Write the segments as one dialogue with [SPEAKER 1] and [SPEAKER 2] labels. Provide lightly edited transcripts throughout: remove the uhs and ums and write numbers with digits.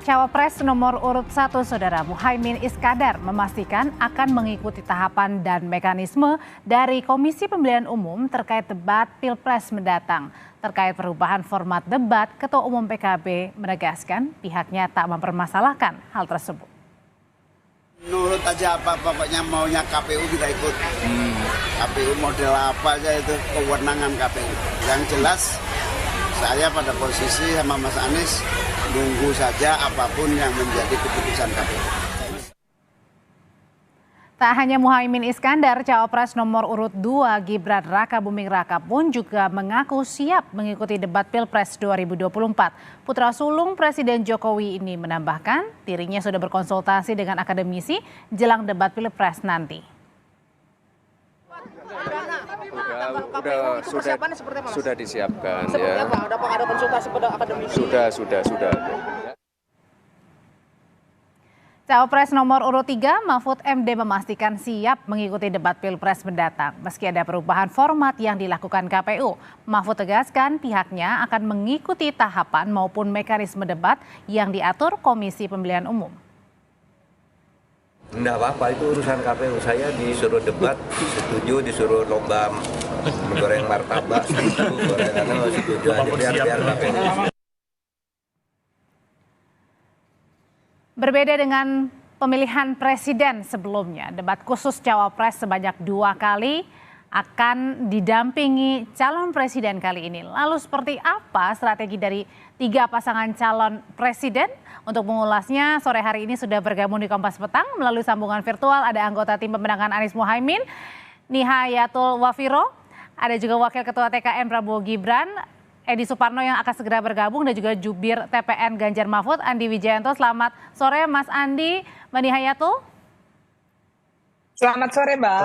[SPEAKER 1] Cawapres nomor urut 1 Saudara Muhaimin Iskandar memastikan akan mengikuti tahapan dan mekanisme dari Komisi Pemilihan Umum terkait debat Pilpres mendatang. Terkait perubahan format debat, Ketua Umum PKB menegaskan pihaknya tak mempermasalahkan hal tersebut.
[SPEAKER 2] Nurut aja apa pokoknya maunya KPU kita ikut. KPU model apa aja itu kewenangan KPU. Yang jelas saya pada posisi sama Mas Anies nunggu saja apapun yang menjadi keputusan KPU.
[SPEAKER 1] Tak hanya Muhaimin Iskandar, Cawapres nomor urut 2 Gibran Rakabuming Raka pun juga mengaku siap mengikuti debat Pilpres 2024. Putra sulung Presiden Jokowi ini menambahkan dirinya sudah berkonsultasi dengan akademisi jelang debat Pilpres nanti.
[SPEAKER 3] Sudah disiapkan
[SPEAKER 4] seperti
[SPEAKER 3] ya.
[SPEAKER 4] Apa? Ada konsultasi pada akademisi?
[SPEAKER 3] Sudah.
[SPEAKER 1] Cawapres nomor urut 3 Mahfud MD memastikan siap mengikuti debat Pilpres mendatang. Meski ada perubahan format yang dilakukan KPU, Mahfud tegaskan pihaknya akan mengikuti tahapan maupun mekanisme debat yang diatur Komisi Pemilihan Umum.
[SPEAKER 5] Enggak apa-apa, itu urusan KPU. Saya disuruh debat, setuju, disuruh lomba menggoreng martabak, setuju, gorengannya setuju aja, biar KPU.
[SPEAKER 1] Berbeda dengan pemilihan presiden sebelumnya, debat khusus Cawapres sebanyak 2 kali akan didampingi calon presiden kali ini. Lalu seperti apa strategi dari 3 pasangan calon presiden? Untuk mengulasnya, sore hari ini sudah bergabung di Kompas Petang melalui sambungan virtual. Ada anggota tim pemenangan Anies Muhaimin, Nihayatul Wafiro, ada juga Wakil Ketua TKN Prabowo Gibran, Edi Suparno yang akan segera bergabung, dan juga Jubir TPN Ganjar Mahfud, Andi Wijayanto. Selamat sore Mas Andi, Mbak Nihayatul.
[SPEAKER 4] Selamat sore Mbak.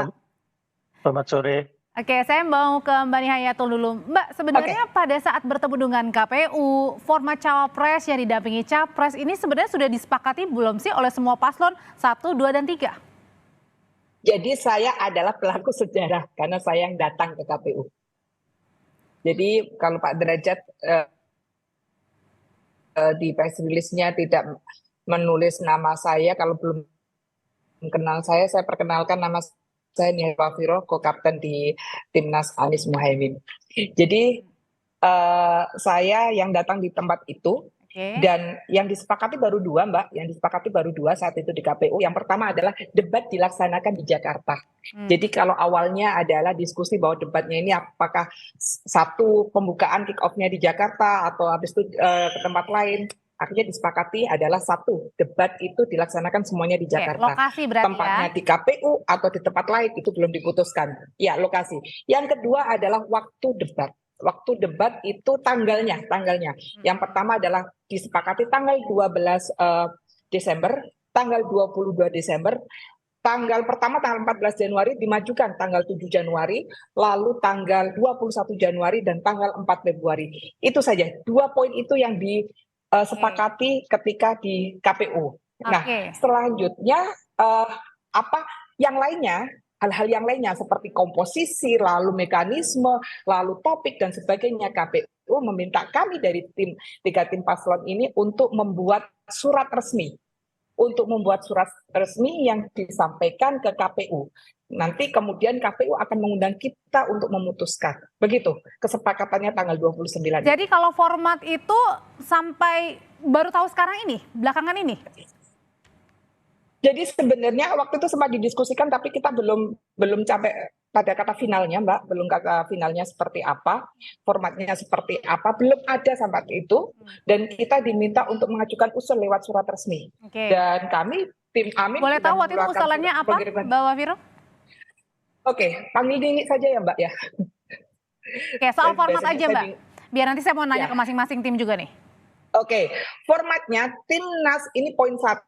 [SPEAKER 6] Selamat sore.
[SPEAKER 1] Oke, saya mau ke Mbak Nihayatul dulu. Mbak, sebenarnya pada saat bertemu dengan KPU, format Cawapres yang didampingi Capres ini sebenarnya sudah disepakati belum sih oleh semua paslon 1, 2, dan 3?
[SPEAKER 4] Jadi saya adalah pelaku sejarah karena saya yang datang ke KPU. Jadi kalau Pak Derajat di press release-nya tidak menulis nama saya, kalau belum kenal saya perkenalkan nama saya Nihayatul Wafiro, co-kapten di Timnas Anies Muhaimin. Jadi saya yang datang di tempat itu. Dan yang disepakati baru 2 Mbak, yang disepakati baru 2 saat itu di KPU. Yang pertama adalah debat dilaksanakan di Jakarta. Jadi kalau awalnya adalah diskusi bahwa debatnya ini apakah satu pembukaan kick off-nya di Jakarta atau habis itu ke tempat lain. Akhirnya disepakati adalah satu, debat itu dilaksanakan semuanya di Jakarta.
[SPEAKER 1] Lokasi berarti
[SPEAKER 4] tempatnya
[SPEAKER 1] ya?
[SPEAKER 4] Di KPU atau di tempat lain itu belum diputuskan. Ya, lokasi. Yang kedua adalah waktu debat. Waktu debat itu tanggalnya. Yang pertama adalah disepakati tanggal 12 Desember, tanggal 22 Desember, tanggal pertama tanggal 14 Januari dimajukan tanggal 7 Januari, lalu tanggal 21 Januari dan tanggal 4 Februari. Itu saja 2 poin itu yang disepakati ketika di KPU. Nah, selanjutnya apa yang lainnya? Hal-hal yang lainnya seperti komposisi, lalu mekanisme, lalu topik dan sebagainya, KPU meminta kami dari 3 tim paslon ini untuk membuat surat resmi. Yang disampaikan ke KPU. Nanti kemudian KPU akan mengundang kita untuk memutuskan. Begitu kesepakatannya tanggal 29.
[SPEAKER 1] Jadi kalau format itu sampai baru tahu sekarang ini, belakangan ini?
[SPEAKER 4] Jadi sebenarnya waktu itu sempat didiskusikan tapi kita belum sampai pada kata finalnya Mbak, belum kata finalnya seperti apa, formatnya seperti apa, belum ada sampai itu, dan kita diminta untuk mengajukan usul lewat surat resmi. Dan kami tim Amin
[SPEAKER 1] boleh tahu waktu itu usulannya apa, Mbak Wafiro?
[SPEAKER 4] Oke, panggil Dini saja ya Mbak ya.
[SPEAKER 1] Oke, soal format aja Mbak, biar nanti saya mau nanya ke masing-masing tim juga nih.
[SPEAKER 4] Oke, formatnya Timnas ini poin 1.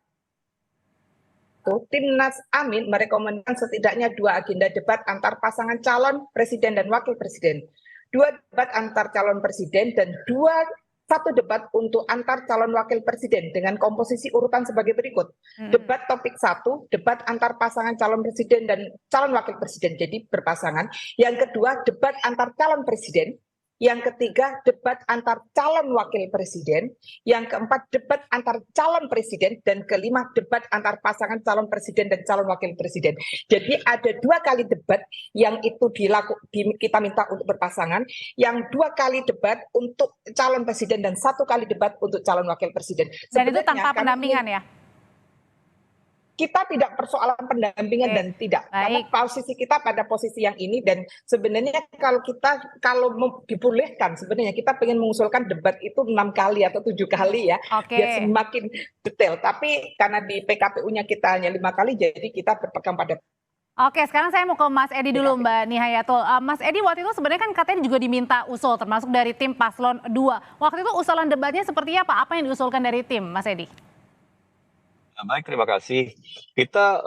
[SPEAKER 4] Timnas Amin merekomendasikan setidaknya 2 agenda debat antar pasangan calon presiden dan wakil presiden, 2 debat antar calon presiden, dan 1 debat untuk antar calon wakil presiden dengan komposisi urutan sebagai berikut. Debat topik 1, debat antar pasangan calon presiden dan calon wakil presiden, jadi berpasangan. Yang kedua, debat antar calon presiden. Yang ketiga, debat antar calon wakil presiden. Yang keempat, debat antar calon presiden. Dan kelima, debat antar pasangan calon presiden dan calon wakil presiden. Jadi ada 2 kali debat yang itu kita minta untuk berpasangan, yang 2 kali debat untuk calon presiden dan 1 kali debat untuk calon wakil presiden.
[SPEAKER 1] Dan itu tanpa pendampingan ya?
[SPEAKER 4] Kita tidak persoalan pendampingan dan tidak. Karena posisi kita pada posisi yang ini, dan sebenarnya kalau dibolehkan sebenarnya kita ingin mengusulkan debat itu 6 kali atau 7 kali ya, biar semakin detail. Tapi karena di PKPU-nya kita hanya 5 kali, jadi kita berpegang pada.
[SPEAKER 1] Oke, sekarang saya mau ke Mas Edi dulu, Mbak Nihayatul. Mas Edi, waktu itu sebenarnya kan katanya juga diminta usul, termasuk dari tim Paslon 2. Waktu itu usulan debatnya seperti apa? Apa yang diusulkan dari tim, Mas Edi?
[SPEAKER 3] Baik, terima kasih. Kita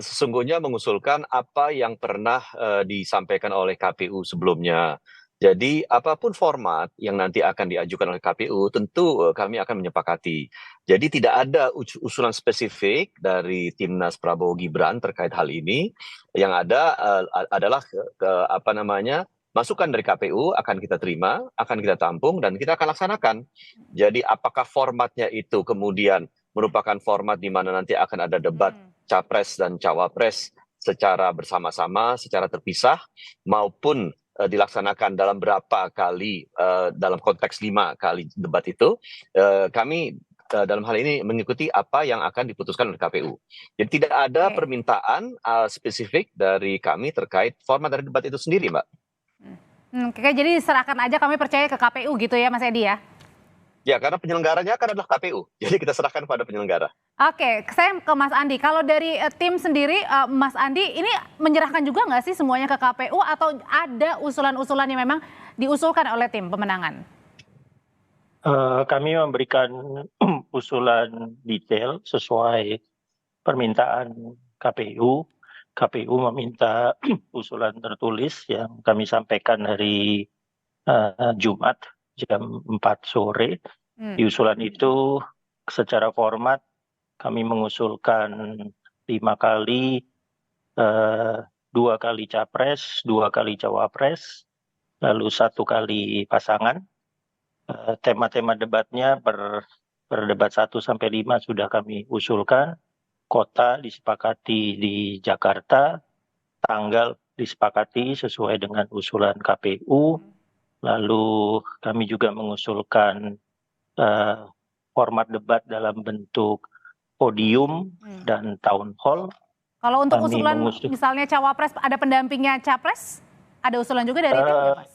[SPEAKER 3] sesungguhnya mengusulkan apa yang pernah disampaikan oleh KPU sebelumnya. Jadi apapun format yang nanti akan diajukan oleh KPU, tentu kami akan menyepakati. Jadi tidak ada usulan spesifik dari Timnas Prabowo Gibran terkait hal ini. Yang ada adalah masukan dari KPU akan kita terima, akan kita tampung, dan kita akan laksanakan. Jadi apakah formatnya itu kemudian merupakan format di mana nanti akan ada debat capres dan cawapres secara bersama-sama, secara terpisah, maupun dilaksanakan dalam berapa kali, dalam konteks 5 kali debat itu, kami dalam hal ini mengikuti apa yang akan diputuskan oleh KPU. Jadi tidak ada permintaan spesifik dari kami terkait format dari debat itu sendiri, Mbak.
[SPEAKER 1] Oke, jadi serahkan aja, kami percaya ke KPU gitu ya, Mas Edi ya?
[SPEAKER 3] Ya, karena penyelenggaranya kan adalah KPU. Jadi kita serahkan pada penyelenggara.
[SPEAKER 1] Oke, saya ke Mas Andi. Kalau dari tim sendiri, Mas Andi, ini menyerahkan juga nggak sih semuanya ke KPU atau ada usulan-usulan yang memang diusulkan oleh tim pemenangan?
[SPEAKER 6] Kami memberikan usulan detail sesuai permintaan KPU. KPU meminta usulan tertulis yang kami sampaikan hari Jumat jam 4 sore. Di usulan itu secara format kami mengusulkan 5 kali, 2 kali capres, 2 kali cawapres, lalu 1 kali pasangan. Tema-tema debatnya per debat 1 sampai 5 sudah kami usulkan. Kota disepakati di Jakarta, tanggal disepakati sesuai dengan usulan KPU. Lalu kami juga mengusulkan format debat dalam bentuk podium dan town hall.
[SPEAKER 1] Kalau untuk usulan misalnya cawapres ada pendampingnya capres, ada usulan juga dari tim ya, Mas?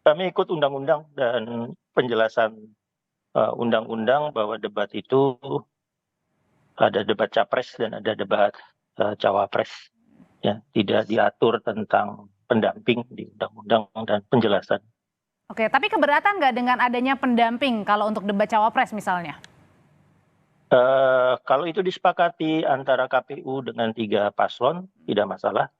[SPEAKER 6] Kami ikut undang-undang dan penjelasan undang-undang bahwa debat itu ada debat capres dan ada debat cawapres. Ya, tidak diatur tentang pendamping di undang-undang dan penjelasan.
[SPEAKER 1] Oke, tapi keberatan nggak dengan adanya pendamping kalau untuk debat cawapres misalnya?
[SPEAKER 6] Kalau itu disepakati antara KPU dengan 3 paslon, tidak masalah.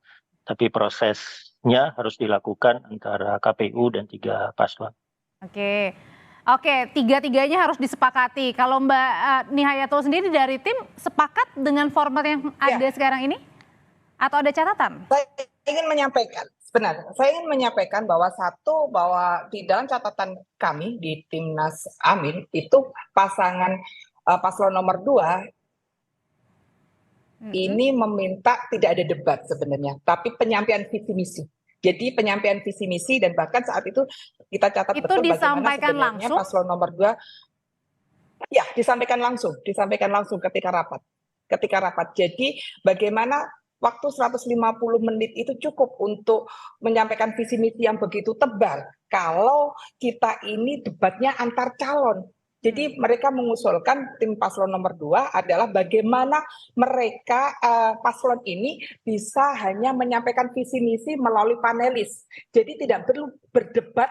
[SPEAKER 6] Tapi prosesnya harus dilakukan antara KPU dan 3 paslon.
[SPEAKER 1] Oke, 3-tiganya harus disepakati. Kalau Mbak Nihayatul sendiri dari tim sepakat dengan format yang ada sekarang ini? Atau ada catatan?
[SPEAKER 4] Saya ingin menyampaikan. Saya ingin menyampaikan bahwa bahwa di dalam catatan kami di Timnas Amin itu pasangan paslon nomor 2 ini meminta tidak ada debat sebenarnya, tapi penyampaian visi misi. Jadi penyampaian visi misi, dan bahkan saat itu kita catat
[SPEAKER 1] itu
[SPEAKER 4] betul bagaimana
[SPEAKER 1] disampaikan
[SPEAKER 4] sebenarnya
[SPEAKER 1] langsung?
[SPEAKER 4] paslon nomor 2 ya disampaikan langsung ketika rapat. Jadi bagaimana waktu 150 menit itu cukup untuk menyampaikan visi misi yang begitu tebal kalau kita ini debatnya antar calon. Jadi mereka mengusulkan, tim paslon nomor 2 adalah bagaimana mereka paslon ini bisa hanya menyampaikan visi misi melalui panelis. Jadi tidak perlu berdebat,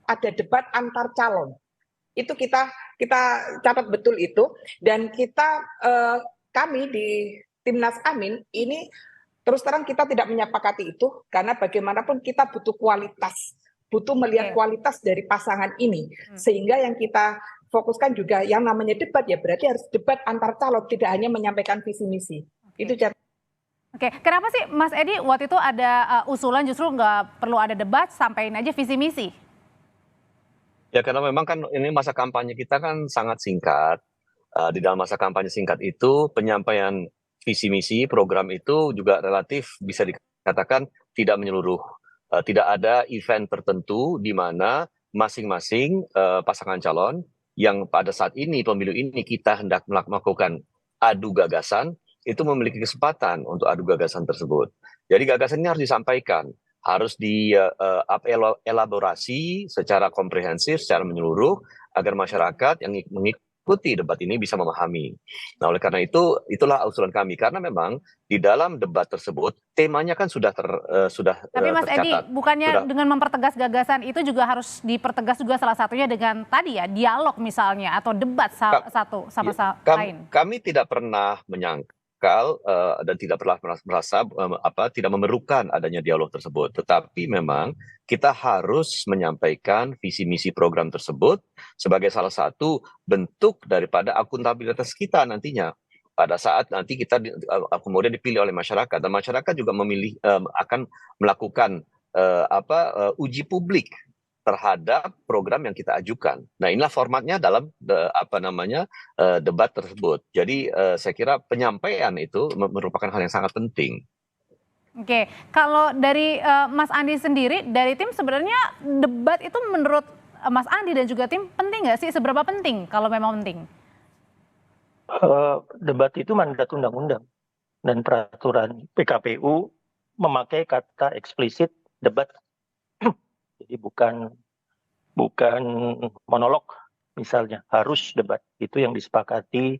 [SPEAKER 4] ada debat antar calon. Itu kita catat betul itu, dan kami di Timnas Amin ini terus terang kita tidak menyepakati itu, karena bagaimanapun kita butuh kualitas, butuh melihat kualitas dari pasangan ini, sehingga yang kita fokuskan juga yang namanya debat ya berarti harus debat antar calon, tidak hanya menyampaikan visi misi. Itu
[SPEAKER 1] Oke, kenapa sih Mas Edi waktu itu ada usulan justru nggak perlu ada debat, sampaikan aja visi misi?
[SPEAKER 3] Ya karena memang kan ini masa kampanye kita kan sangat singkat. Di dalam masa kampanye singkat itu penyampaian visi misi program itu juga relatif bisa dikatakan tidak menyeluruh. Tidak ada event tertentu di mana masing-masing pasangan calon yang pada saat ini pemilu ini kita hendak melakukan adu gagasan itu memiliki kesempatan untuk adu gagasan tersebut. Jadi gagasan ini harus disampaikan, harus dielaborasi secara komprehensif, secara menyeluruh agar masyarakat yang mengikuti debat ini bisa memahami. Nah, oleh karena itu, itulah usulan kami. Karena memang di dalam debat tersebut temanya kan sudah
[SPEAKER 1] Tapi Mas Edi,
[SPEAKER 3] tercatat.
[SPEAKER 1] bukannya dengan mempertegas gagasan itu juga harus dipertegas juga salah satunya dengan tadi ya dialog misalnya atau debat satu sama lain.
[SPEAKER 3] Kami tidak pernah menyangkal dan tidak pernah merasa tidak memerlukan adanya dialog tersebut. Tetapi memang kita harus menyampaikan visi misi program tersebut sebagai salah satu bentuk daripada akuntabilitas kita nantinya. Pada saat nanti kita kemudian dipilih oleh masyarakat, dan masyarakat juga memilih akan melakukan uji publik terhadap program yang kita ajukan. Nah, inilah formatnya dalam debat tersebut. Jadi saya kira penyampaian itu merupakan hal yang sangat penting.
[SPEAKER 1] Oke, kalau dari Mas Andi sendiri, dari tim sebenarnya debat itu menurut Mas Andi dan juga tim penting nggak sih? Seberapa penting kalau memang penting?
[SPEAKER 6] Debat itu mandat undang-undang dan peraturan PKPU memakai kata eksplisit debat. Jadi bukan monolog misalnya, harus debat. Itu yang disepakati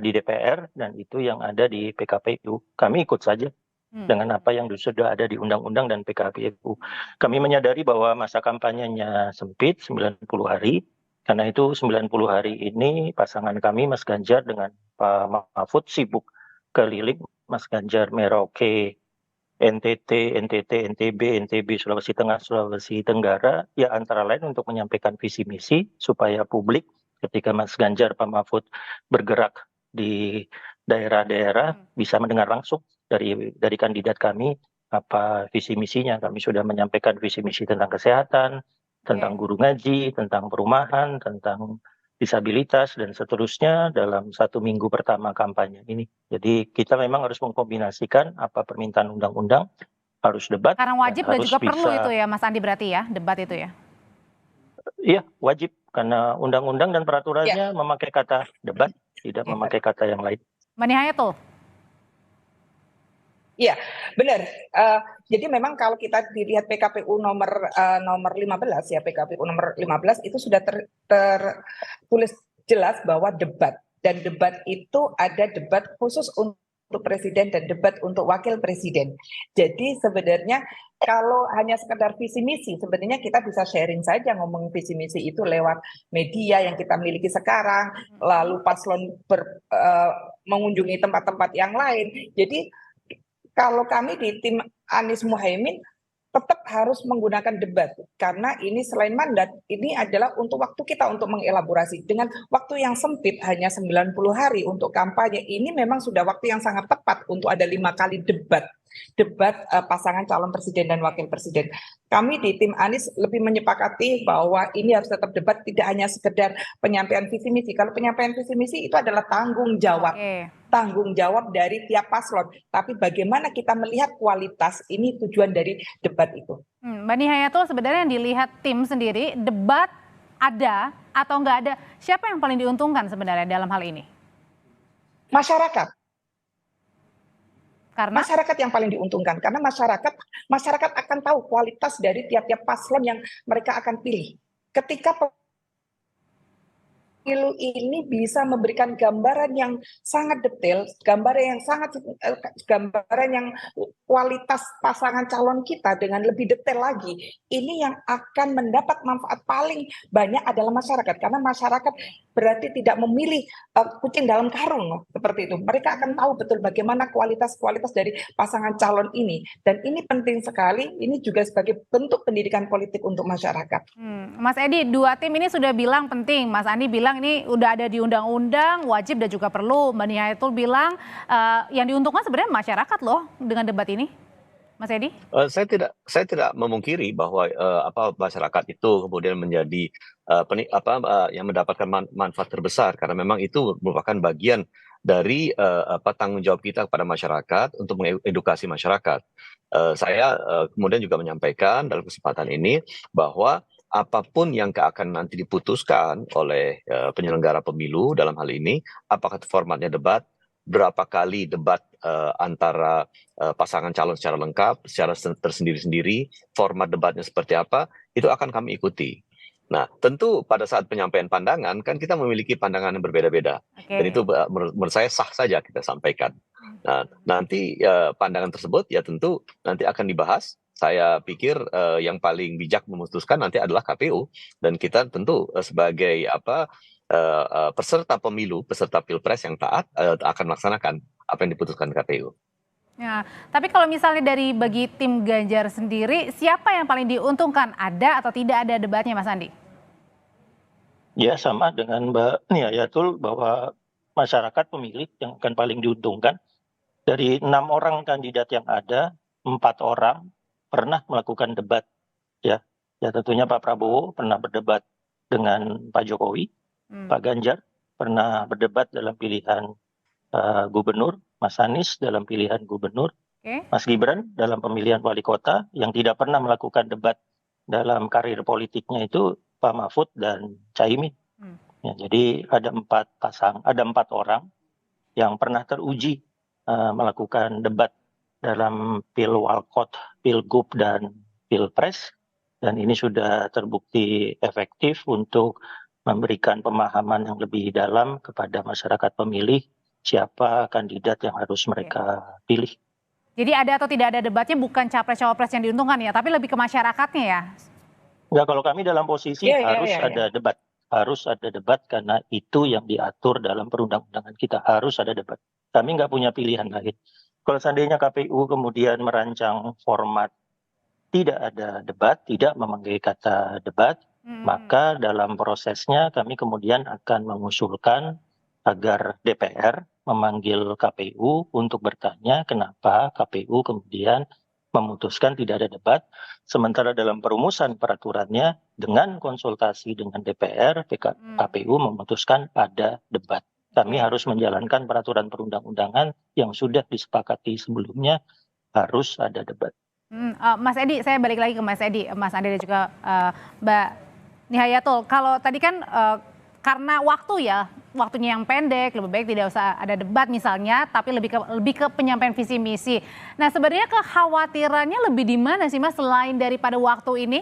[SPEAKER 6] di DPR dan itu yang ada di PKPU. Kami ikut saja dengan apa yang sudah ada di undang-undang dan PKPU. Kami menyadari bahwa masa kampanyenya sempit, 90 hari. Karena itu 90 hari ini pasangan kami Mas Ganjar dengan Pak Mahfud sibuk keliling. Mas Ganjar Merauke, NTT, NTB, Sulawesi Tengah, Sulawesi Tenggara, ya antara lain untuk menyampaikan visi misi supaya publik ketika Mas Ganjar, Pak Mahfud bergerak di daerah-daerah bisa mendengar langsung dari kandidat kami apa visi misinya. Kami sudah menyampaikan visi misi tentang kesehatan, tentang guru ngaji, tentang perumahan, tentang disabilitas, dan seterusnya dalam 1 minggu pertama kampanye ini. Jadi kita memang harus mengkombinasikan apa permintaan undang-undang, harus debat.
[SPEAKER 1] Karena wajib dan juga perlu itu ya Mas Andi berarti ya, debat itu ya?
[SPEAKER 6] Iya, wajib. Karena undang-undang dan peraturannya memakai kata debat, tidak memakai kata yang lain.
[SPEAKER 1] Mbak Nihayatul?
[SPEAKER 4] Iya, benar. Jadi memang kalau kita dilihat PKPU nomor 15 ya, PKPU nomor 15 itu sudah tertulis jelas bahwa debat, dan debat itu ada debat khusus untuk presiden dan debat untuk wakil presiden. Jadi sebenarnya kalau hanya sekedar visi misi, sebenarnya kita bisa sharing saja ngomong visi misi itu lewat media yang kita miliki sekarang, lalu paslon mengunjungi tempat-tempat yang lain. Jadi kalau kami di tim Anies Muhaimin tetap harus menggunakan debat, karena ini selain mandat, ini adalah untuk waktu kita untuk mengelaborasi. Dengan waktu yang sempit hanya 90 hari untuk kampanye, ini memang sudah waktu yang sangat tepat untuk ada 5 kali debat pasangan calon presiden dan wakil presiden. Kami di tim Anies lebih menyepakati bahwa ini harus tetap debat, tidak hanya sekedar penyampaian visi misi. Kalau penyampaian visi misi itu adalah tanggung jawab dari tiap paslon. Tapi bagaimana kita melihat kualitas, ini tujuan dari debat itu.
[SPEAKER 1] Mbak Nihayatul, sebenarnya yang dilihat tim sendiri, debat ada atau nggak ada, siapa yang paling diuntungkan sebenarnya dalam hal ini?
[SPEAKER 4] Masyarakat.
[SPEAKER 1] Karena
[SPEAKER 4] masyarakat yang paling diuntungkan, karena masyarakat akan tahu kualitas dari tiap-tiap paslon yang mereka akan pilih. Ketika pemilu ini bisa memberikan gambaran yang sangat detail, gambaran yang kualitas pasangan calon kita dengan lebih detail lagi. Ini yang akan mendapat manfaat paling banyak adalah masyarakat, karena masyarakat berarti tidak memilih kucing dalam karung seperti itu. Mereka akan tahu betul bagaimana kualitas dari pasangan calon ini, dan ini penting sekali. Ini juga sebagai bentuk pendidikan politik untuk masyarakat.
[SPEAKER 1] Mas Edi, 2 tim ini sudah bilang penting. Mas Andi bilang ini udah ada di undang-undang, wajib dan juga perlu. Mbak Nihayatul bilang yang diuntungkan sebenarnya masyarakat loh dengan debat ini. Mas Edi?
[SPEAKER 3] Saya tidak memungkiri bahwa masyarakat itu kemudian menjadi yang mendapatkan manfaat terbesar karena memang itu merupakan bagian dari tanggung jawab kita kepada masyarakat untuk mengedukasi masyarakat. Saya kemudian juga menyampaikan dalam kesempatan ini bahwa apapun yang akan nanti diputuskan oleh penyelenggara pemilu dalam hal ini, apakah formatnya debat, berapa kali debat antara pasangan calon secara lengkap, secara tersendiri-sendiri, format debatnya seperti apa, itu akan kami ikuti. Nah, tentu pada saat penyampaian pandangan, kan kita memiliki pandangan yang berbeda-beda. Dan itu menurut saya sah saja kita sampaikan. Nah, nanti pandangan tersebut ya tentu nanti akan dibahas. Saya pikir yang paling bijak memutuskan nanti adalah KPU. Dan kita tentu sebagai peserta pemilu, peserta pilpres yang taat akan melaksanakan apa yang diputuskan KPU.
[SPEAKER 1] Ya, tapi kalau misalnya dari bagi tim Ganjar sendiri, siapa yang paling diuntungkan? Ada atau tidak ada debatnya, Mas Andi?
[SPEAKER 6] Ya, sama dengan Mbak Nia Yatul bahwa masyarakat pemilih yang akan paling diuntungkan. Dari 6 orang kandidat yang ada, 4 orang pernah melakukan debat. Ya tentunya Pak Prabowo pernah berdebat dengan Pak Jokowi. Pak Ganjar pernah berdebat dalam pilihan gubernur, Mas Anies dalam pilihan gubernur, Mas Gibran dalam pemilihan wali kota. Yang tidak pernah melakukan debat dalam karir politiknya itu Pak Mahfud dan Caimin. Ya, jadi ada 4 orang yang pernah teruji melakukan debat dalam pilwalkot, pilgub dan pilpres, dan ini sudah terbukti efektif untuk memberikan pemahaman yang lebih dalam kepada masyarakat pemilih siapa kandidat yang harus mereka pilih.
[SPEAKER 1] Jadi ada atau tidak ada debatnya bukan capres-cawapres yang diuntungkan ya, tapi lebih ke masyarakatnya ya?
[SPEAKER 6] Enggak, kalau kami dalam posisi ada debat. Harus ada debat karena itu yang diatur dalam perundang-undangan kita, harus ada debat. Kami nggak punya pilihan lain. Kalau seandainya KPU kemudian merancang format tidak ada debat, tidak memanggil kata debat, maka dalam prosesnya kami kemudian akan mengusulkan agar DPR memanggil KPU untuk bertanya kenapa KPU kemudian memutuskan tidak ada debat, sementara dalam perumusan peraturannya dengan konsultasi dengan DPR, KPU memutuskan ada debat. Kami harus menjalankan peraturan perundang-undangan yang sudah disepakati sebelumnya, harus ada debat.
[SPEAKER 1] Mas Edi, saya balik lagi ke Mas Edi, Mas Andi dan juga Mbak Nia Yatul. Kalau tadi kan karena waktunya yang pendek, lebih baik tidak usah ada debat misalnya, tapi lebih ke penyampaian visi misi. Nah, sebenarnya kekhawatirannya lebih di mana sih, Mas, selain daripada waktu ini?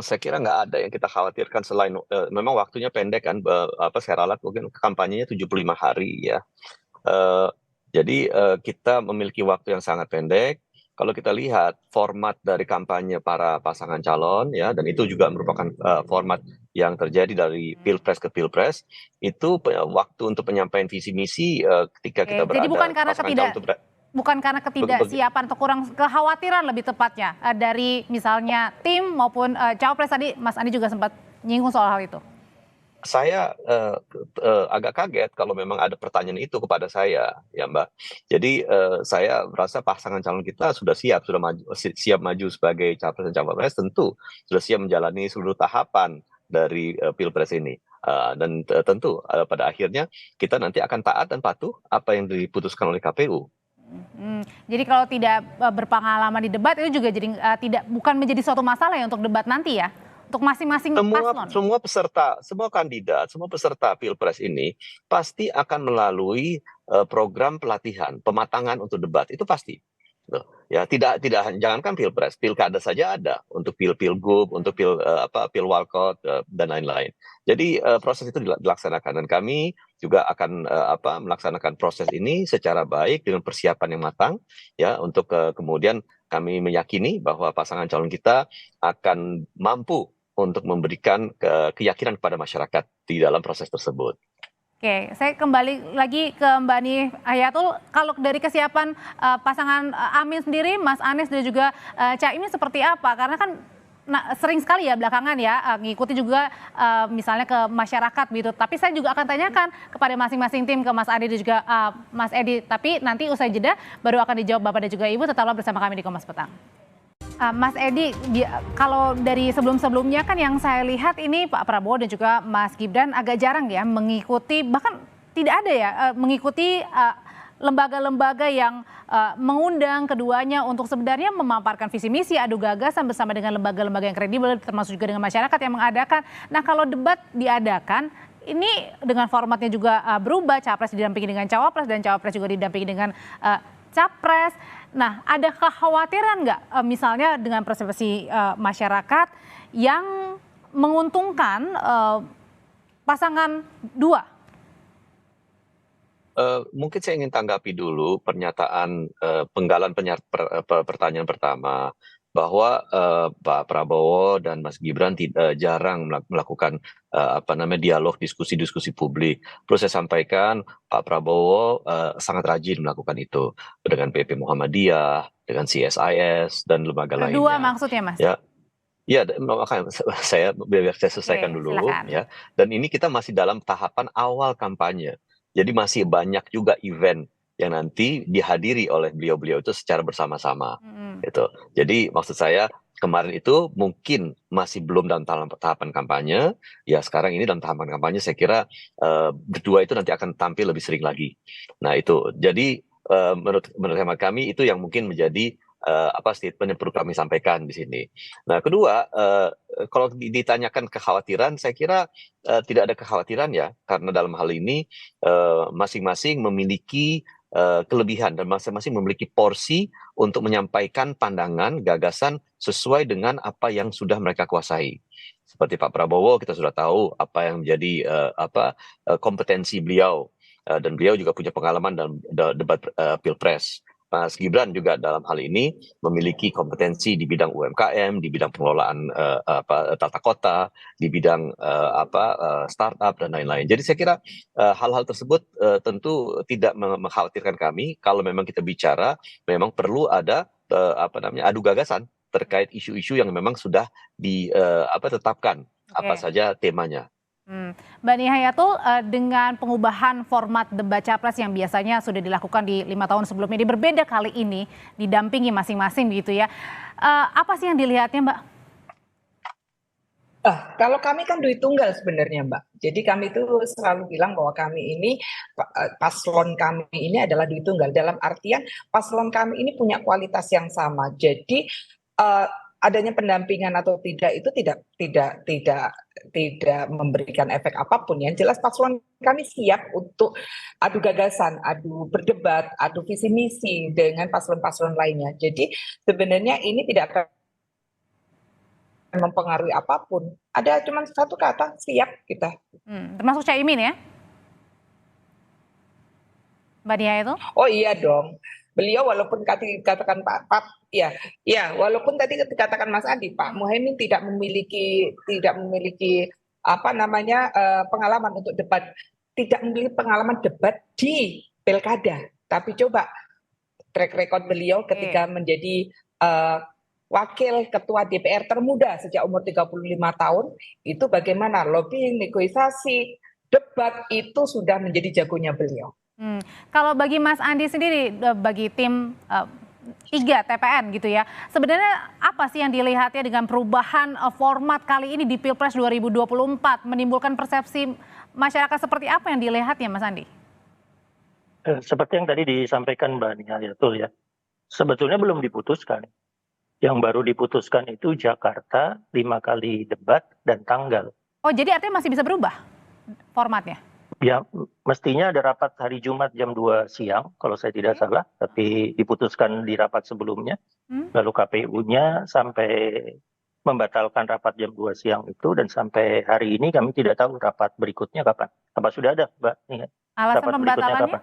[SPEAKER 3] Saya kira nggak ada yang kita khawatirkan selain memang waktunya pendek kan. Saya ralat mungkin kampanyenya 75 hari ya. Jadi kita memiliki waktu yang sangat pendek. Kalau kita lihat format dari kampanye para pasangan calon ya, dan itu juga merupakan format yang terjadi dari pilpres ke pilpres, itu waktu untuk penyampaian visi misi ketika kita berada.
[SPEAKER 1] Jadi bukan karena ketidaksiapan atau kurang kekhawatiran lebih tepatnya dari misalnya tim maupun cawapres. Tadi Mas Andi juga sempat nyinggung soal hal itu.
[SPEAKER 3] Saya agak kaget kalau memang ada pertanyaan itu kepada saya, ya Mbak. Jadi saya merasa pasangan calon kita sudah siap maju sebagai capres dan cawapres, tentu sudah siap menjalani seluruh tahapan dari pilpres ini. Dan tentu pada akhirnya kita nanti akan taat dan patuh apa yang diputuskan oleh KPU.
[SPEAKER 1] Jadi kalau tidak berpengalaman di debat itu juga jadi bukan menjadi suatu masalah ya untuk debat nanti ya? Untuk masing-masing paslon.
[SPEAKER 3] Semua kandidat, semua peserta pilpres ini pasti akan melalui program pelatihan, pematangan untuk debat, itu pasti. Ya, jangankan pilpres, pilkada saja ada untuk pilgub, untuk pilwalkot dan lain-lain. Jadi proses itu dilaksanakan dan kami juga akan melaksanakan proses ini secara baik dengan persiapan yang matang ya, untuk kemudian kami meyakini bahwa pasangan calon kita akan mampu untuk memberikan keyakinan kepada masyarakat di dalam proses tersebut.
[SPEAKER 1] Oke, saya kembali lagi ke Mbak Nia Yatul. Kalau dari kesiapan pasangan Amin sendiri, Mas Anies dan juga Caimin seperti apa? Karena kan sering sekali ya belakangan ya ngikuti juga misalnya ke masyarakat gitu. Tapi saya juga akan tanyakan kepada masing-masing tim, ke Mas Adi dan juga Mas Edi. Tapi nanti usai jeda baru akan dijawab Bapak dan juga Ibu. Tetaplah bersama kami di Kompas Petang. Mas Edi, kalau dari sebelum-sebelumnya kan yang saya lihat ini Pak Prabowo dan juga Mas Gibran agak jarang ya mengikuti, bahkan tidak ada ya mengikuti lembaga-lembaga yang mengundang keduanya untuk sebenarnya memaparkan visi misi, adu gagasan bersama dengan lembaga-lembaga yang kredibel, termasuk juga dengan masyarakat yang mengadakan. Nah, kalau debat diadakan, ini dengan formatnya juga berubah, capres didampingi dengan cawapres dan cawapres juga didampingi dengan capres. Nah, ada kekhawatiran nggak misalnya dengan persepsi masyarakat yang menguntungkan pasangan dua?
[SPEAKER 3] Mungkin saya ingin tanggapi dulu pernyataan penggalan pertanyaan pertama bahwa Pak Prabowo dan Mas Gibran jarang melakukan dialog, diskusi publik. Perlu saya sampaikan Pak Prabowo sangat rajin melakukan itu dengan PP Muhammadiyah, dengan CSIS dan lembaga lainnya.
[SPEAKER 1] Berdua maksudnya, Mas?
[SPEAKER 3] Ya. Ya, makanya saya selesaikan dulu
[SPEAKER 1] silakan.
[SPEAKER 3] ya. Dan ini kita masih dalam tahapan awal kampanye. Jadi masih banyak juga event yang nanti dihadiri oleh beliau-beliau itu secara bersama-sama. Gitu. Jadi maksud saya kemarin itu mungkin masih belum dalam tahapan kampanye. Ya sekarang ini dalam tahapan kampanye saya kira berdua itu nanti akan tampil lebih sering lagi. Nah itu. Jadi menurut hemat kami itu yang mungkin menjadi statement yang perlu kami sampaikan di sini. Nah, kedua, kalau ditanyakan kekhawatiran, saya kira tidak ada kekhawatiran ya, karena dalam hal ini masing-masing memiliki kelebihan dan masing-masing memiliki porsi untuk menyampaikan pandangan, gagasan sesuai dengan apa yang sudah mereka kuasai. Seperti Pak Prabowo, kita sudah tahu apa yang menjadi kompetensi beliau, dan beliau juga punya pengalaman dalam debat Pilpres. Mas Gibran juga dalam hal ini memiliki kompetensi di bidang UMKM, di bidang pengelolaan tata kota, di bidang startup dan lain-lain. Jadi saya kira hal-hal tersebut tentu tidak mengkhawatirkan kami. Kalau memang kita bicara, memang perlu ada adu gagasan terkait isu-isu yang memang sudah ditetapkan apa saja temanya.
[SPEAKER 1] Mbak Nihayatul, dengan pengubahan format debat capres yang biasanya sudah dilakukan di 5 tahun sebelumnya, ini berbeda kali ini didampingi masing-masing begitu ya. Apa sih yang dilihatnya, Mbak?
[SPEAKER 4] Kalau kami kan duit tunggal sebenarnya, Mbak. Jadi kami itu selalu bilang bahwa kami ini, paslon kami ini adalah duit tunggal. Dalam artian paslon kami ini punya kualitas yang sama. Jadi adanya pendampingan atau tidak itu tidak memberikan efek apapun. Yang jelas paslon kami siap untuk adu gagasan, adu berdebat, adu visi misi dengan paslon-paslon lainnya. Jadi sebenarnya ini tidak akan mempengaruhi apapun. Ada cuma satu kata, siap kita.
[SPEAKER 1] Termasuk Caimin ya, Mbak Nia itu?
[SPEAKER 4] Oh iya dong. Beliau walaupun katakan Pak walaupun tadi dikatakan Mas Adi, Pak Muhaimin tidak memiliki pengalaman untuk debat, tidak memiliki pengalaman debat di pilkada. Tapi coba track record beliau ketika menjadi wakil ketua DPR termuda sejak umur 35 tahun, itu bagaimana lobbying, negosiasi, debat itu sudah menjadi jagonya beliau.
[SPEAKER 1] Kalau bagi Mas Andi sendiri, bagi tim 3 TPN gitu ya, sebenarnya apa sih yang dilihatnya dengan perubahan format kali ini di Pilpres 2024, menimbulkan persepsi masyarakat seperti apa yang dilihatnya, Mas Andi?
[SPEAKER 6] Seperti yang tadi disampaikan Mbak Nihayatul ya, sebetulnya belum diputuskan. Yang baru diputuskan itu Jakarta, 5 kali debat dan tanggal.
[SPEAKER 1] Oh, jadi artinya masih bisa berubah formatnya?
[SPEAKER 6] Ya, mestinya ada rapat hari Jumat jam 2 siang, kalau saya tidak salah, tapi diputuskan di rapat sebelumnya. Lalu KPU-nya sampai membatalkan rapat jam 2 siang itu, dan sampai hari ini kami tidak tahu rapat berikutnya kapan. Apa sudah ada, Mbak?
[SPEAKER 1] Alasan
[SPEAKER 6] rapat
[SPEAKER 1] pembatalannya?
[SPEAKER 6] kapan?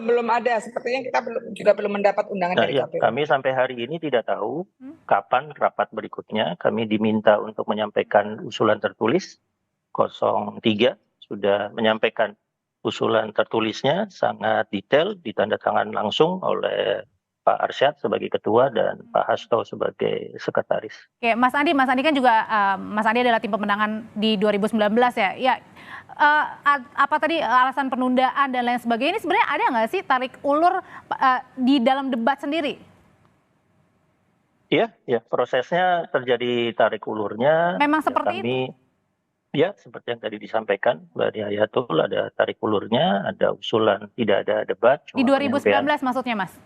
[SPEAKER 4] Belum ada, sepertinya kita belum mendapat undangan dari KPU.
[SPEAKER 6] Kami sampai hari ini tidak tahu kapan rapat berikutnya. Kami diminta untuk menyampaikan usulan tertulis. 03 sudah menyampaikan usulan tertulisnya, sangat detail, ditandatangan langsung oleh Pak Arsyad sebagai ketua dan Pak Hasto sebagai sekretaris.
[SPEAKER 1] Oke, Mas Andi kan juga Mas Andi adalah tim pemenangan di 2019 ya. Ya, apa tadi alasan penundaan dan lain sebagainya ini sebenarnya ada nggak sih tarik ulur di dalam debat sendiri?
[SPEAKER 6] Iya, ya prosesnya terjadi tarik ulurnya.
[SPEAKER 1] Memang seperti itu.
[SPEAKER 6] Ya, seperti yang tadi disampaikan Mbak Hayatul, ada tarik ulurnya, ada usulan tidak ada debat.
[SPEAKER 1] Di 2019 maksudnya, Mas?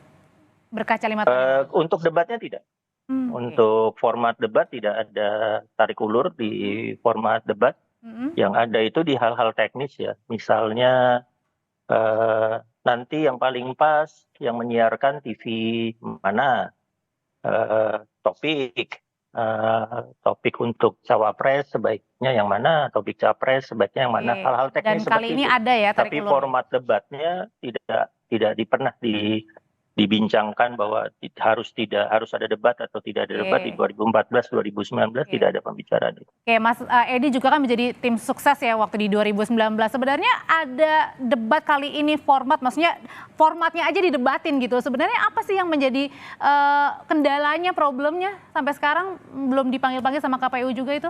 [SPEAKER 1] Berkaca 5 tahun.
[SPEAKER 6] Untuk debatnya tidak. Untuk format debat tidak ada tarik ulur di format debat. Yang ada itu di hal-hal teknis ya. Misalnya nanti yang paling pas yang menyiarkan TV mana, topik untuk cawapres sebaiknya yang mana, topik capres sebaiknya yang mana, hal-hal teknis
[SPEAKER 1] dan kali ini
[SPEAKER 6] itu.
[SPEAKER 1] ada ya tarik
[SPEAKER 6] Tapi
[SPEAKER 1] ulur.
[SPEAKER 6] format debatnya tidak pernah dibincangkan bahwa harus ada debat atau tidak ada debat di 2014 2019 tidak ada pembicaraan itu.
[SPEAKER 1] Oke, Mas Edi juga kan menjadi tim sukses ya waktu di 2019. Sebenarnya ada debat kali ini maksudnya formatnya aja didebatin gitu. Sebenarnya apa sih yang menjadi kendalanya, problemnya sampai sekarang belum dipanggil-panggil sama KPU juga itu?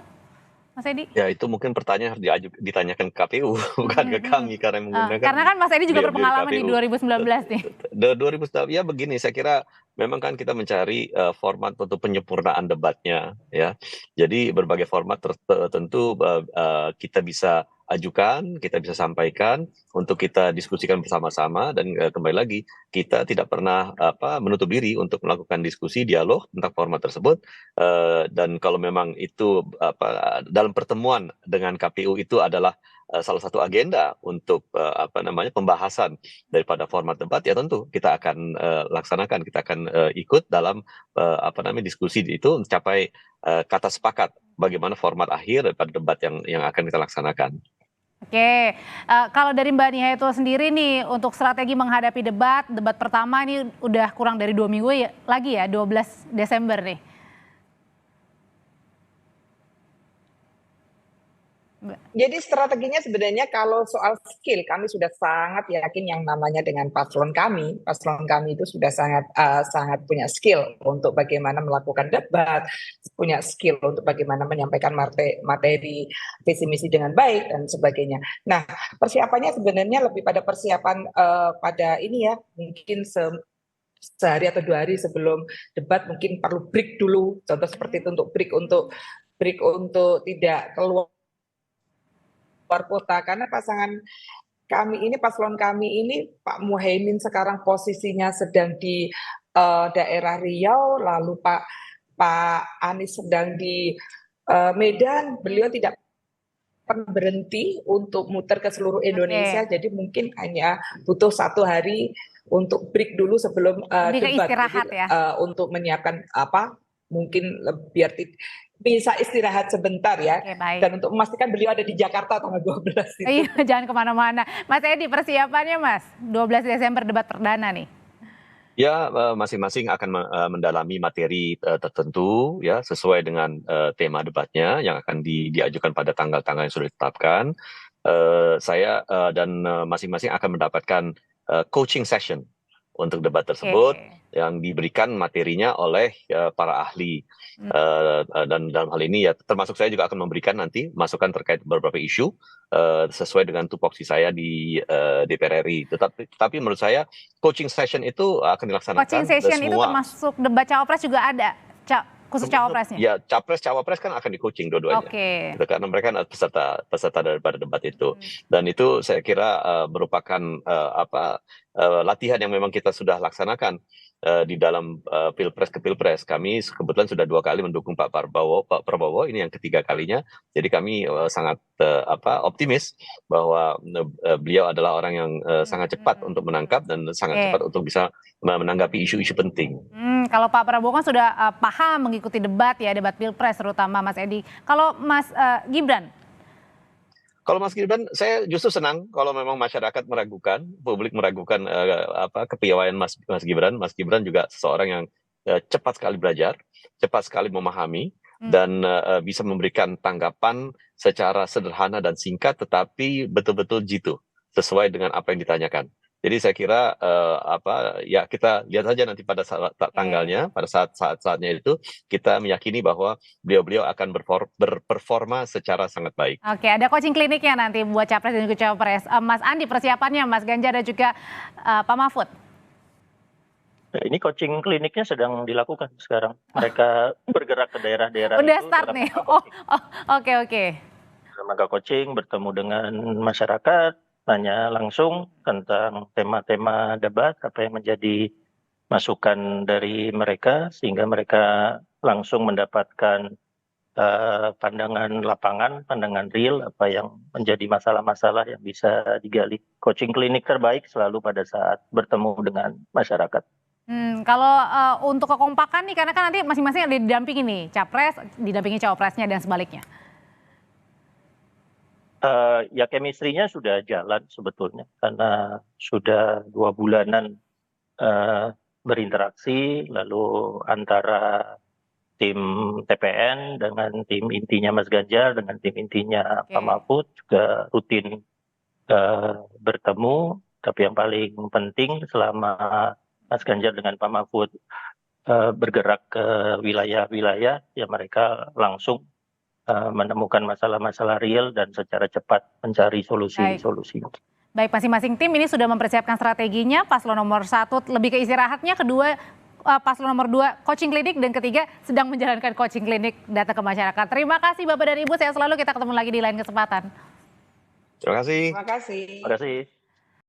[SPEAKER 1] Mas Edi?
[SPEAKER 3] Ya itu mungkin pertanyaan harus ditanyakan ke KPU, bukan ke kami karena menggunakan.
[SPEAKER 1] Karena kan Mas Edi juga berpengalaman di 2019 nih.
[SPEAKER 3] 2019 ya begini, saya kira memang kan kita mencari format untuk penyempurnaan debatnya ya. Jadi berbagai format tentu kita bisa ajukan, kita bisa sampaikan untuk kita diskusikan bersama-sama dan kembali lagi kita tidak pernah menutup diri untuk melakukan diskusi dialog tentang format tersebut dan kalau memang itu dalam pertemuan dengan KPU itu adalah salah satu agenda untuk pembahasan daripada format debat ya tentu kita akan laksanakan, kita akan ikut dalam diskusi itu mencapai kata sepakat bagaimana format akhir daripada debat yang akan kita laksanakan.
[SPEAKER 1] Oke, kalau dari Mbak Nia itu sendiri nih untuk strategi menghadapi debat pertama ini udah kurang dari 2 minggu lagi ya, 12 Desember nih.
[SPEAKER 4] Jadi strateginya sebenarnya kalau soal skill kami sudah sangat yakin yang namanya dengan paslon kami itu sudah sangat punya skill untuk bagaimana melakukan debat, punya skill untuk bagaimana menyampaikan materi visi misi dengan baik dan sebagainya. Nah persiapannya sebenarnya lebih pada persiapan pada ini ya, mungkin sehari atau 2 hari sebelum debat mungkin perlu break dulu, contoh seperti itu untuk break untuk tidak keluar kota karena paslon kami ini Pak Muhaimin sekarang posisinya sedang di daerah Riau, lalu Pak Anies sedang di Medan, beliau tidak pernah berhenti untuk muter ke seluruh Indonesia, jadi mungkin hanya butuh 1 hari untuk break dulu sebelum debat,
[SPEAKER 1] istirahat ya.
[SPEAKER 4] Untuk menyiapkan mungkin biar bisa istirahat sebentar ya.
[SPEAKER 1] Oke, baik.
[SPEAKER 4] Dan untuk memastikan beliau ada di Jakarta tanggal 12 itu.
[SPEAKER 1] Iya, jangan kemana-mana. Mas Edi, persiapannya Mas, 12 Desember debat perdana nih.
[SPEAKER 3] Ya, masing-masing akan mendalami materi tertentu ya sesuai dengan tema debatnya yang akan diajukan pada tanggal-tanggal yang sudah ditetapkan. Saya dan masing-masing akan mendapatkan coaching session untuk debat tersebut yang diberikan materinya oleh para ahli dan dalam hal ini ya termasuk saya juga akan memberikan nanti masukan terkait beberapa isu sesuai dengan tupoksi saya di DPR RI. Tetapi menurut saya coaching session itu akan dilaksanakan.
[SPEAKER 1] Coaching session itu termasuk debat cawapres juga ada, khusus cawapresnya?
[SPEAKER 3] Ya, capres cawapres kan akan di-coaching dua-duanya. Gitu, karena mereka adalah peserta daripada debat itu. Dan itu saya kira merupakan latihan yang memang kita sudah laksanakan di dalam pilpres ke pilpres. Kami kebetulan sudah 2 kali mendukung Pak Prabowo, ini yang ketiga kalinya. Jadi kami sangat optimis bahwa beliau adalah orang yang sangat cepat untuk menangkap dan sangat cepat untuk bisa menanggapi isu-isu penting.
[SPEAKER 1] Kalau Pak Prabowo kan sudah paham mengikuti debat pilpres terutama Mas Edi. Kalau Mas Gibran?
[SPEAKER 3] Kalau Mas Gibran, saya justru senang kalau memang masyarakat meragukan, publik meragukan kepiawaian Mas Gibran. Mas Gibran juga seseorang yang cepat sekali belajar, cepat sekali memahami, dan bisa memberikan tanggapan secara sederhana dan singkat, tetapi betul-betul jitu, sesuai dengan apa yang ditanyakan. Jadi saya kira ya kita lihat saja nanti pada tanggalnya, pada saatnya itu kita meyakini bahwa beliau akan berperforma secara sangat baik.
[SPEAKER 1] Oke, ada coaching kliniknya nanti buat capres dan juga cawapres. Mas Andi, persiapannya Mas Ganjar dan juga Pak Mahfud.
[SPEAKER 6] Nah, ini coaching kliniknya sedang dilakukan sekarang. Mereka bergerak ke daerah-daerah.
[SPEAKER 1] Udah start nih. Oke.
[SPEAKER 6] Lembaga coaching bertemu dengan masyarakat, tanya langsung tentang tema-tema debat, apa yang menjadi masukan dari mereka, sehingga mereka langsung mendapatkan pandangan lapangan, pandangan real, apa yang menjadi masalah-masalah yang bisa digali. Coaching klinik terbaik selalu pada saat bertemu dengan masyarakat.
[SPEAKER 1] Kalau untuk kekompakan nih, karena kan nanti masing-masing ada didampingi nih, capres, didampingi cawapresnya dan sebaliknya.
[SPEAKER 6] Ya chemistry-nya sudah jalan sebetulnya karena sudah 2 bulanan berinteraksi, lalu antara tim TPN dengan tim intinya Mas Ganjar dengan tim intinya Pak Mahfud juga rutin bertemu. Tapi yang paling penting selama Mas Ganjar dengan Pak Mahfud bergerak ke wilayah-wilayah, ya mereka langsung menemukan masalah-masalah real dan secara cepat mencari solusi-solusi.
[SPEAKER 1] Baik, masing-masing tim ini sudah mempersiapkan strateginya. Paslon nomor 1 lebih ke istirahatnya, kedua paslon nomor 2 coaching klinik, dan ketiga sedang menjalankan coaching klinik data ke masyarakat. Terima kasih Bapak dan Ibu, sehat selalu, kita ketemu lagi di lain kesempatan.
[SPEAKER 3] Terima kasih.
[SPEAKER 4] Terima kasih.
[SPEAKER 6] Terima kasih.